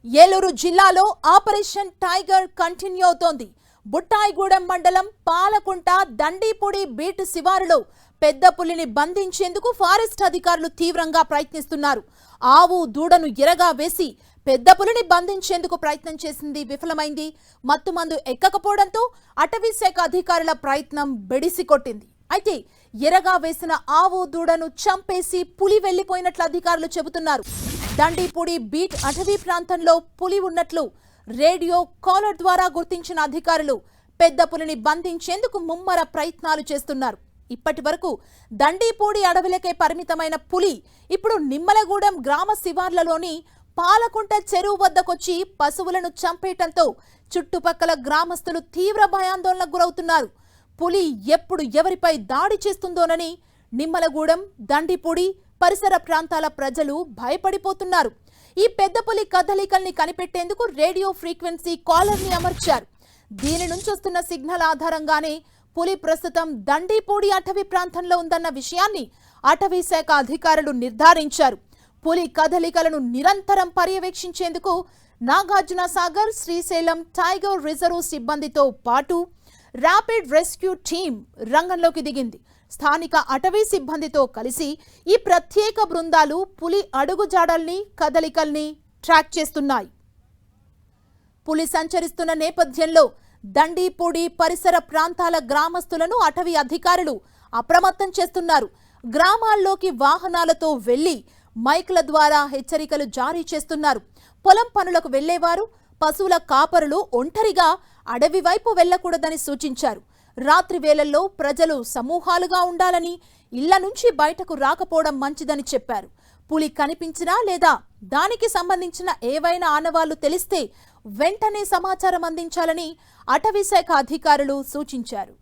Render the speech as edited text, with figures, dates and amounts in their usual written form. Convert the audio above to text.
ఏలూరు జిల్లాలో operation tiger continue అవుతోంది. బుట్టాయిగూడెం మండలం పాలకుంట దండిపూడి బీట్ శివారులో పెద్ద పులిని బంధించేందుకు ఫారెస్ట్ అధికారులు తీవ్రంగా ప్రయత్నిస్తున్నారు. ఆవు దూడను ఎరగా వేసి పెద్ద పులిని బంధించేందుకు ప్రయత్నం చేసింది, విఫలమైంది. మత్తుమందు ఎక్కకపోవడంతో అటవీ శాఖ అధికారుల ప్రయత్నం బెడిసి కొట్టింది. అయితే ఎరగా వేసిన ఆవు దూడను చంపేసి పులి వెళ్లిపోయినట్లు అధికారులు చెబుతున్నారు. దండిపూడి బీట్ అటవీ ప్రాంతంలో పులి ఉన్నట్లు రేడియో కాలర్ ద్వారా గుర్తించిన అధికారులు పెద్ద పులిని బంధించేందుకు ముమ్మర ప్రయత్నాలు చేస్తున్నారు. ఇప్పటి వరకు దండిపూడి అడవులకే పరిమితమైన పులి ఇప్పుడు నిమ్మలగూడెం గ్రామ శివార్లలోని పాలకుంట చెరువు వద్దకొచ్చి పశువులను చంపేయటంతో చుట్టుపక్కల గ్రామస్తులు తీవ్ర భయాందోళనకు గురవుతున్నారు. పులి ఎప్పుడు ఎవరిపై దాడి చేస్తుందోనని నిమ్మలగూడెం, దండిపూడి పరిసర ప్రాంతాల ప్రజలు భయపడిపోతున్నారు. ఈ పెద్ద పులి కదలికల్ని కనిపెట్టేందుకు రేడియో ఫ్రీక్వెన్సీ కాలర్ని అమర్చారు. దీని నుంచి వస్తున్న సిగ్నల్ ఆధారంగానే పులి ప్రస్తుతం దండిపూడి అటవీ ప్రాంతంలో ఉందన్న విషయాన్ని అటవీ శాఖ అధికారులు నిర్ధారించారు. పులి కదలికలను నిరంతరం పర్యవేక్షించేందుకు నాగార్జున సాగర్, శ్రీశైలం టైగర్ రిజర్వ్ సిబ్బందితో పాటు ర్యాపిడ్ రెస్క్యూ టీం రంగంలోకి దిగింది. స్థానిక అటవీ సిబ్బందితో కలిసి ఈ ప్రత్యేక బృందాలు పులి అడుగుజాడల్ని, కదలికల్ని ట్రాక్ చేస్తున్నాయి. పులి సంచరిస్తున్న నేపథ్యంలో దండిపూడి పరిసర ప్రాంతాల గ్రామస్తులను అటవీ అధికారులు అప్రమత్తం చేస్తున్నారు. గ్రామాల్లోకి వాహనాలతో వెళ్లి మైకుల ద్వారా హెచ్చరికలు జారీ చేస్తున్నారు. పొలం పనులకు వెళ్లేవారు, పశువుల కాపరులు ఒంటరిగా అడవి వైపు వెళ్లకూడదని సూచించారు. రాత్రి వేళల్లో ప్రజలు సమూహాలుగా ఉండాలని, ఇళ్ల నుంచి బయటకు రాకపోవడం మంచిదని చెప్పారు. పులి కనిపించినా లేదా దానికి సంబంధించిన ఏవైనా ఆనవాళ్లు తెలిస్తే వెంటనే సమాచారం అందించాలని అటవీ శాఖ అధికారులు సూచించారు.